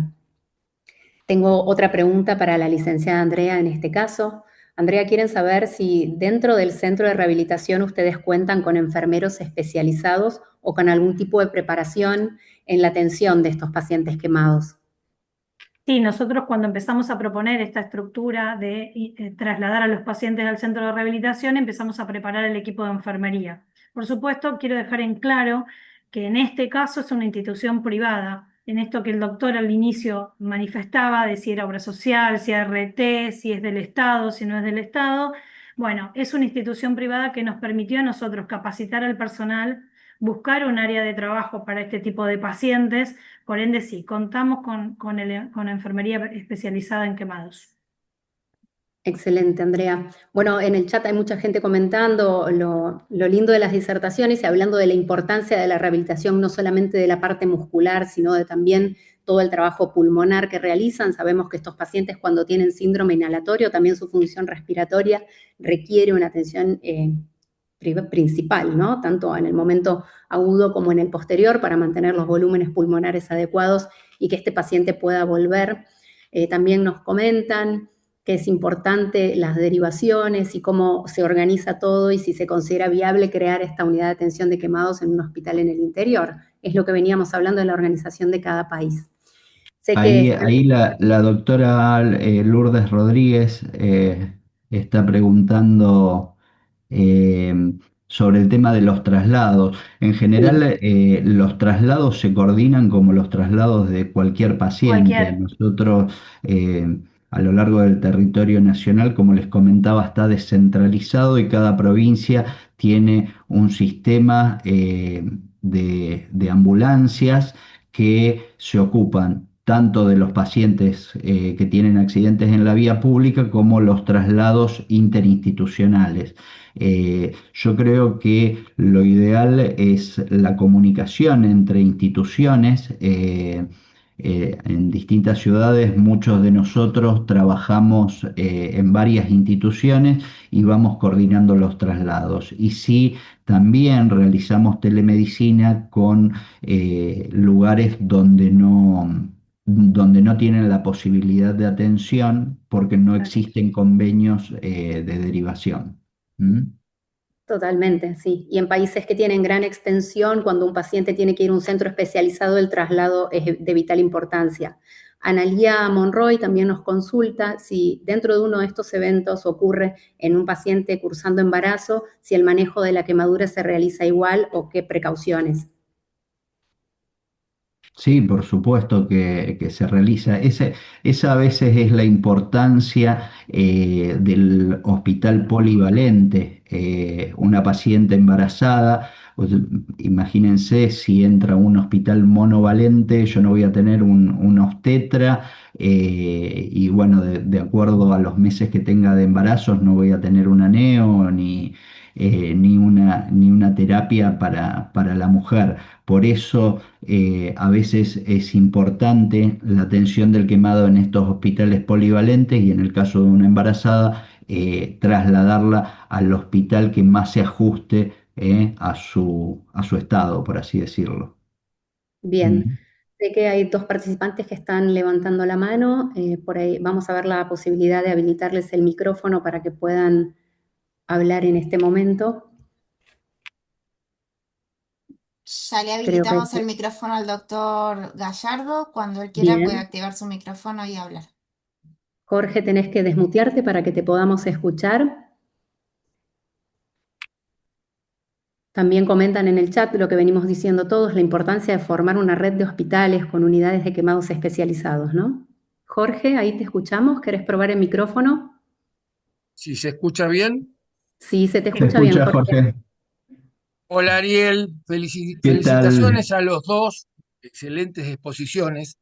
Tengo otra pregunta para la licenciada Andrea en este caso. Andrea, quieren saber si dentro del centro de rehabilitación ustedes cuentan con enfermeros especializados o con algún tipo de preparación en la atención de estos pacientes quemados. Sí, nosotros cuando empezamos a proponer esta estructura de trasladar a los pacientes al centro de rehabilitación, empezamos a preparar el equipo de enfermería. Por supuesto, quiero dejar en claro que en este caso es una institución privada. En esto que el doctor al inicio manifestaba de si era obra social, si es RT, si es del Estado, si no es del Estado. Bueno, es una institución privada que nos permitió a nosotros capacitar al personal, buscar un área de trabajo para este tipo de pacientes. Por ende, sí, contamos con enfermería especializada en quemados. Excelente, Andrea. Bueno, en el chat hay mucha gente comentando lo lindo de las disertaciones y hablando de la importancia de la rehabilitación, no solamente de la parte muscular, sino de también todo el trabajo pulmonar que realizan. Sabemos que estos pacientes cuando tienen síndrome inhalatorio, también su función respiratoria requiere una atención principal, ¿no? Tanto en el momento agudo como en el posterior para mantener los volúmenes pulmonares adecuados y que este paciente pueda volver. También nos comentan que es importante las derivaciones y cómo se organiza todo y si se considera viable crear esta unidad de atención de quemados en un hospital en el interior. Es lo que veníamos hablando de la organización de cada país. Sé que Ahí la doctora Lourdes Rodríguez está preguntando eh, sobre el tema de los traslados. En general, sí, los traslados se coordinan como los traslados de cualquier paciente. Cualquier, Nosotros a lo largo del territorio nacional, como les comentaba, está descentralizado y cada provincia tiene un sistema de ambulancias que se ocupan tanto de los pacientes que tienen accidentes en la vía pública como los traslados interinstitucionales. Yo creo que lo ideal es la comunicación entre instituciones. En distintas ciudades, muchos de nosotros trabajamos en varias instituciones y vamos coordinando los traslados. Y sí, también realizamos telemedicina con lugares donde no tienen la posibilidad de atención porque no existen convenios de derivación. ¿Mm? Totalmente, sí. Y en países que tienen gran extensión, cuando un paciente tiene que ir a un centro especializado, el traslado es de vital importancia. Analía Monroy también nos consulta si dentro de uno de estos eventos ocurre en un paciente cursando embarazo, si el manejo de la quemadura se realiza igual o qué precauciones. Sí, por supuesto que se realiza. Esa a veces es la importancia del hospital polivalente. Una paciente embarazada, pues, imagínense si entra a un hospital monovalente, yo no voy a tener un obstetra y bueno, de acuerdo a los meses que tenga de embarazos, no voy a tener una neo ni una terapia para la mujer. Por eso a veces es importante la atención del quemado en estos hospitales polivalentes y en el caso de una embarazada, trasladarla al hospital que más se ajuste a su estado, por así decirlo. Bien, Mm. sé que hay dos participantes que están levantando la mano. Por ahí vamos a ver la posibilidad de habilitarles el micrófono para que puedan hablar en este momento. Ya le Creo que habilitamos el micrófono al doctor Gallardo. Cuando él quiera puede bien. activar su micrófono y hablar. Jorge, tenés que desmutearte para que te podamos escuchar. También comentan en el chat lo que venimos diciendo todos, la importancia de formar una red de hospitales con unidades de quemados especializados, ¿no? Jorge, ahí te escuchamos. ¿Querés probar el micrófono? Si se escucha bien. Sí, se te ¿Se escucha bien, escucha, Jorge. Jorge? Hola Ariel, ¿Qué tal? felicitaciones a los dos, excelentes exposiciones,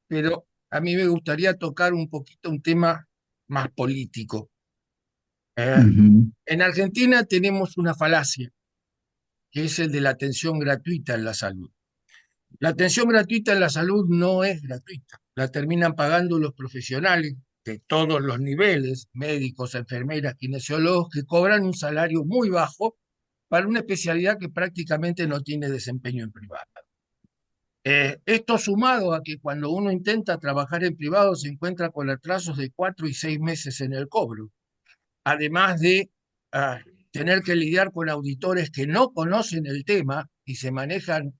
pero a mí me gustaría tocar un poquito un tema más político. Eh, Ujú. en Argentina tenemos una falacia, que es el de la atención gratuita en la salud. La atención gratuita en la salud no es gratuita, la terminan pagando los profesionales de todos los niveles, médicos, enfermeras, kinesiólogos, que cobran un salario muy bajo para una especialidad que prácticamente no tiene desempeño en privado. Esto sumado a que cuando uno intenta trabajar en privado se encuentra con atrasos de 4 y 6 meses en el cobro, además de ah, tener que lidiar con auditores que no conocen el tema y se manejan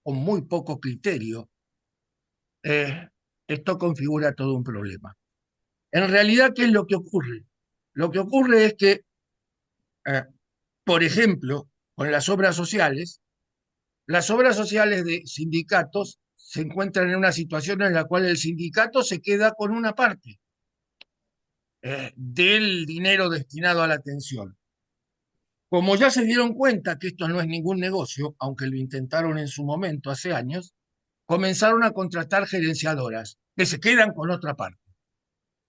con muy poco criterio. Esto configura todo un problema. En realidad, ¿qué es lo que ocurre? Lo que ocurre es que, eh, por ejemplo, con las obras sociales de sindicatos se encuentran en una situación en la cual el sindicato se queda con una parte del dinero destinado a la atención. Como ya se dieron cuenta que esto no es ningún negocio, aunque lo intentaron en su momento hace años, comenzaron a contratar gerenciadoras que se quedan con otra parte.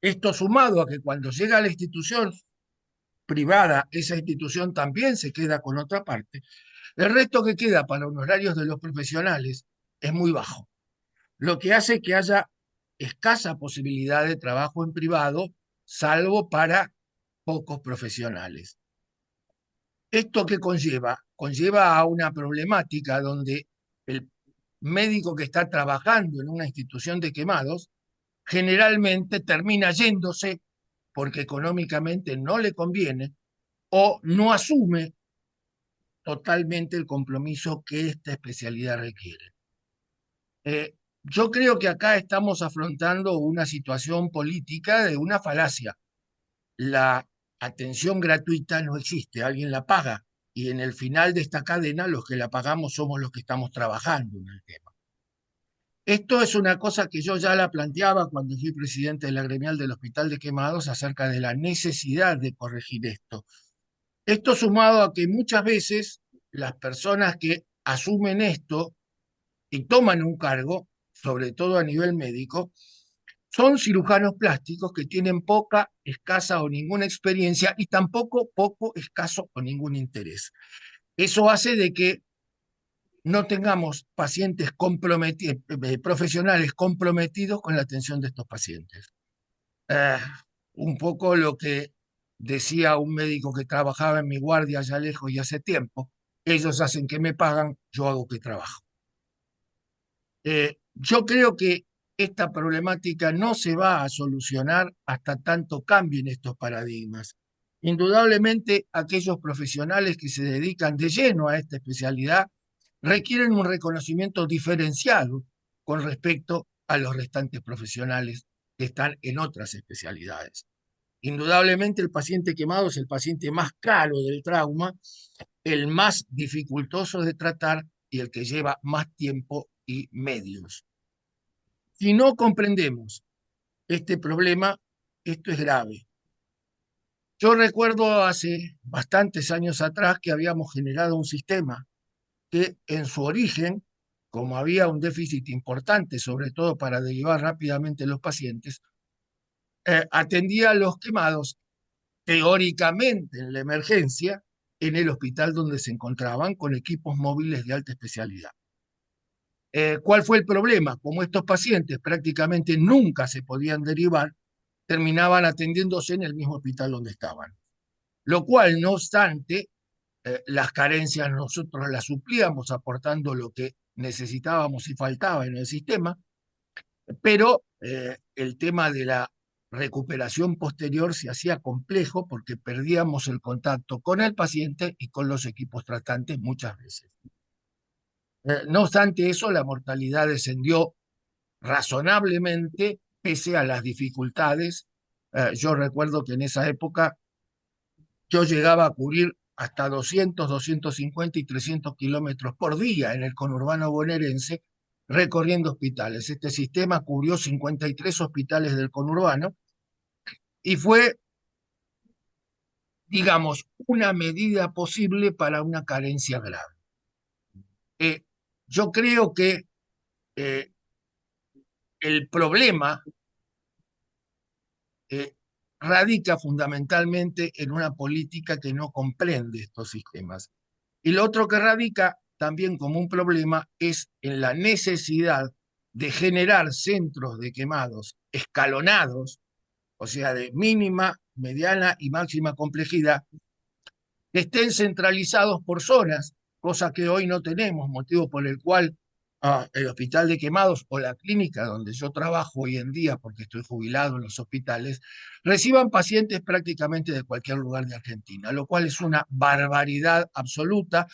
Esto sumado a que cuando llega a la institución privada, esa institución también se queda con otra parte, el resto que queda para honorarios de los profesionales es muy bajo, lo que hace que haya escasa posibilidad de trabajo en privado, salvo para pocos profesionales. ¿Esto qué conlleva? Conlleva a una problemática donde el médico que está trabajando en una institución de quemados generalmente termina yéndose porque económicamente no le conviene o no asume totalmente el compromiso que esta especialidad requiere. Yo creo que acá estamos afrontando una situación política de una falacia. La atención gratuita no existe, alguien la paga y en el final de esta cadena los que la pagamos somos los que estamos trabajando en el tema. Esto es una cosa que yo ya la planteaba cuando fui presidente de la gremial del Hospital de Quemados acerca de la necesidad de corregir esto. Esto sumado a que muchas veces las personas que asumen esto y toman un cargo, sobre todo a nivel médico, son cirujanos plásticos que tienen poca, escasa o ninguna experiencia y tampoco poco, escaso o ningún interés. Eso hace de que no tengamos pacientes profesionales comprometidos con la atención de estos pacientes. Un poco lo que decía un médico que trabajaba en mi guardia allá lejos y hace tiempo: ellos hacen que me pagan, yo hago que trabajo. Yo creo que esta problemática no se va a solucionar hasta tanto cambien estos paradigmas. Indudablemente, aquellos profesionales que se dedican de lleno a esta especialidad requieren un reconocimiento diferenciado con respecto a los restantes profesionales que están en otras especialidades. Indudablemente, el paciente quemado es el paciente más caro del trauma, el más dificultoso de tratar y el que lleva más tiempo y medios. Si no comprendemos este problema, esto es grave. Yo recuerdo hace bastantes años atrás que habíamos generado un sistema que en su origen, como había un déficit importante, sobre todo para derivar rápidamente los pacientes, atendía a los quemados teóricamente en la emergencia en el hospital donde se encontraban con equipos móviles de alta especialidad. ¿Cuál fue el problema? Como estos pacientes prácticamente nunca se podían derivar, terminaban atendiéndose en el mismo hospital donde estaban. Lo cual, no obstante, las carencias nosotros las suplíamos aportando lo que necesitábamos y faltaba en el sistema, pero el tema de la recuperación posterior se hacía complejo porque perdíamos el contacto con el paciente y con los equipos tratantes muchas veces. No obstante eso, la mortalidad descendió razonablemente pese a las dificultades. Yo recuerdo que en esa época yo llegaba a cubrir hasta 200, 250 y 300 kilómetros por día en el conurbano bonaerense recorriendo hospitales. Este sistema cubrió 53 hospitales del conurbano y fue, digamos, una medida posible para una carencia grave. Yo creo que el problema radica fundamentalmente en una política que no comprende estos sistemas. Y lo otro que radica también como un problema es en la necesidad de generar centros de quemados escalonados, o sea, de mínima, mediana y máxima complejidad, que estén centralizados por zonas, cosa que hoy no tenemos, motivo por el cual el hospital de quemados o la clínica donde yo trabajo hoy en día, porque estoy jubilado en los hospitales, reciban pacientes prácticamente de cualquier lugar de Argentina, lo cual es una barbaridad absoluta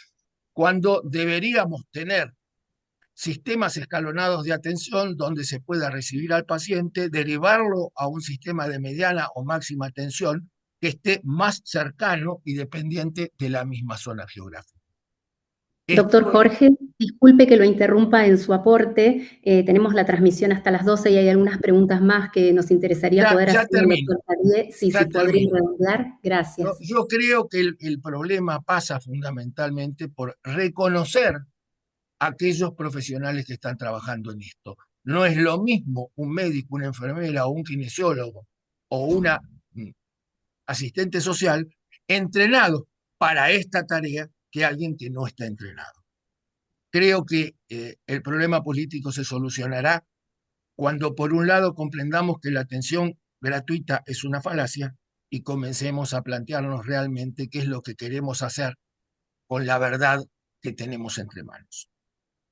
cuando deberíamos tener sistemas escalonados de atención donde se pueda recibir al paciente, derivarlo a un sistema de mediana o máxima atención que esté más cercano y dependiente de la misma zona geográfica. Doctor Jorge, disculpe que lo interrumpa en su aporte. Tenemos la transmisión hasta las 12 y hay algunas preguntas más que nos interesaría poder hacer. Termino. Si podría redondear. Gracias. Yo creo que el problema pasa fundamentalmente por reconocer a aquellos profesionales que están trabajando en esto. No es lo mismo un médico, una enfermera o un kinesiólogo o una asistente social entrenado para esta tarea que alguien que no está entrenado. Creo que el problema político se solucionará cuando, por un lado, comprendamos que la atención gratuita es una falacia y comencemos a plantearnos realmente qué es lo que queremos hacer con la verdad que tenemos entre manos.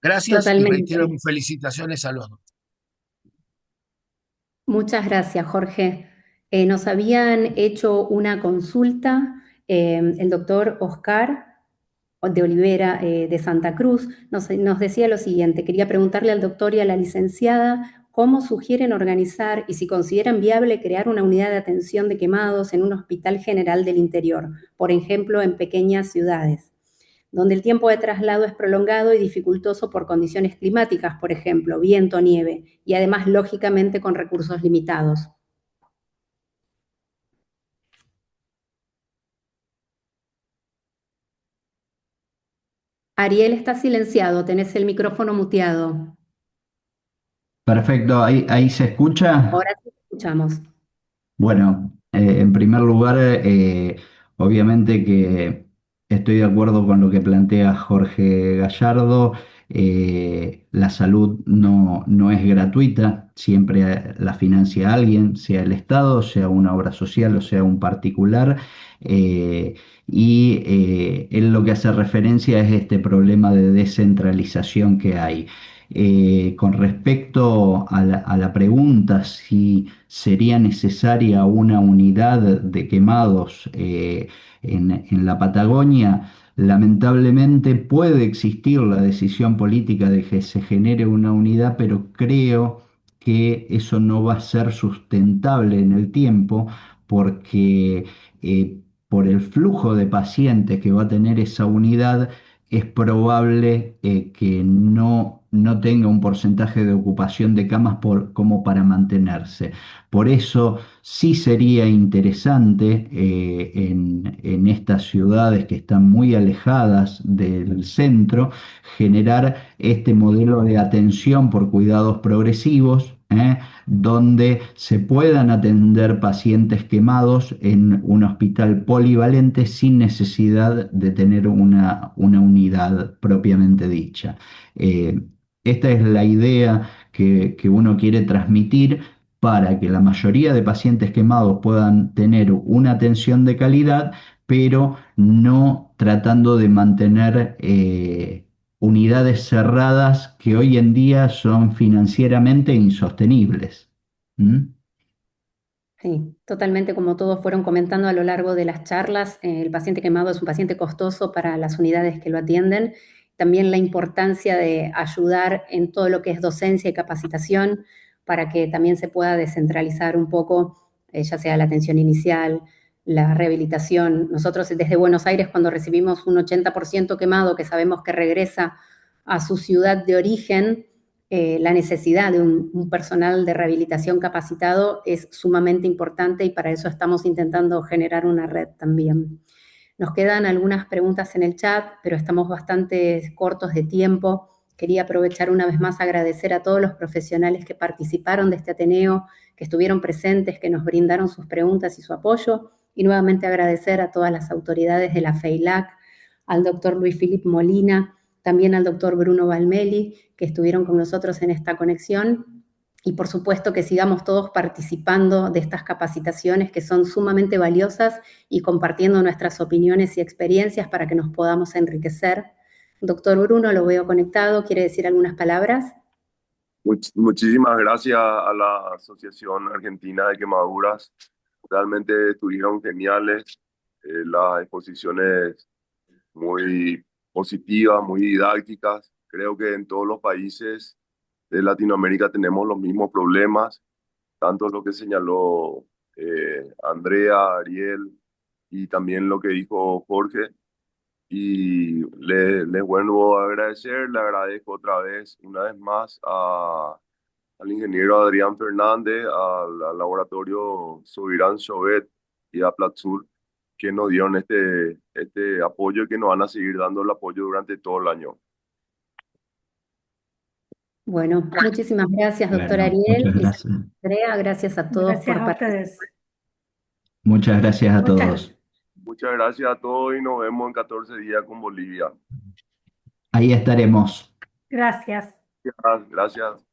Gracias. Totalmente. Y reitero mis felicitaciones a los dos. Muchas gracias, Jorge. Nos habían hecho una consulta el doctor Oscar de Olivera de Santa Cruz. Nos decía lo siguiente: quería preguntarle al doctor y a la licenciada cómo sugieren organizar y si consideran viable crear una unidad de atención de quemados en un hospital general del interior, por ejemplo, en pequeñas ciudades. donde el tiempo de traslado es prolongado y dificultoso por condiciones climáticas, por ejemplo, viento, nieve, y además, lógicamente, con recursos limitados. Ariel, está silenciado, tenés el micrófono muteado. Perfecto, ahí se escucha. Ahora sí te escuchamos. Bueno, en primer lugar, obviamente que estoy de acuerdo con lo que plantea Jorge Gallardo. La salud no es gratuita, siempre la financia alguien, sea el Estado, sea una obra social o sea un particular. eh, Él lo que hace referencia es este problema de descentralización que hay. Con respecto a la pregunta si sería necesaria una unidad de quemados en la Patagonia, lamentablemente puede existir la decisión política de que se genere una unidad, pero creo que eso no va a ser sustentable en el tiempo porque por el flujo de pacientes que va a tener esa unidad, es probable que no tenga un porcentaje de ocupación de camas como para mantenerse. Por eso sí sería interesante en estas ciudades que están muy alejadas del centro generar este modelo de atención por cuidados progresivos, donde se puedan atender pacientes quemados en un hospital polivalente sin necesidad de tener una unidad propiamente dicha. Eh, Esta es la idea que uno quiere transmitir para que la mayoría de pacientes quemados puedan tener una atención de calidad, pero no tratando de mantener unidades cerradas que hoy en día son financieramente insostenibles. ¿Mm? Sí, totalmente como todos fueron comentando a lo largo de las charlas, el paciente quemado es un paciente costoso para las unidades que lo atienden. También la importancia de ayudar en todo lo que es docencia y capacitación para que también se pueda descentralizar un poco, ya sea la atención inicial, la rehabilitación. Nosotros desde Buenos Aires, cuando recibimos un 80% quemado que sabemos que regresa a su ciudad de origen, la necesidad de un personal de rehabilitación capacitado es sumamente importante y para eso estamos intentando generar una red también. Nos quedan algunas preguntas en el chat, pero estamos bastante cortos de tiempo. Quería aprovechar una vez más agradecer a todos los profesionales que participaron de este Ateneo, que estuvieron presentes, que nos brindaron sus preguntas y su apoyo, y nuevamente agradecer a todas las autoridades de la FEILAC, al doctor Luis Philippe Molina, también al doctor Bruno Valmeli, que estuvieron con nosotros en esta conexión, y por supuesto que sigamos todos participando de estas capacitaciones que son sumamente valiosas y compartiendo nuestras opiniones y experiencias para que nos podamos enriquecer. Doctor Bruno, lo veo conectado, ¿quiere decir algunas palabras? Muchísimas gracias a la Asociación Argentina de Quemaduras. Realmente estuvieron geniales, las exposiciones muy positivas, muy didácticas. Creo que en todos los países de Latinoamérica tenemos los mismos problemas, tanto lo que señaló Andrea, Ariel y también lo que dijo Jorge. Y les vuelvo a agradecer, le agradezco otra vez, una vez más, al ingeniero Adrián Fernández, al laboratorio Subirán Chauvet y a Platsur, que nos dieron este apoyo y que nos van a seguir dando el apoyo durante todo el año. Bueno, muchísimas gracias, doctor Bueno, Ariel. muchas Y gracias. Andrea, gracias a todos Gracias por a participar. ustedes. Muchas gracias a Muchas todos. Muchas gracias a todos y nos vemos en 14 días con Bolivia. Ahí estaremos. gracias. Gracias.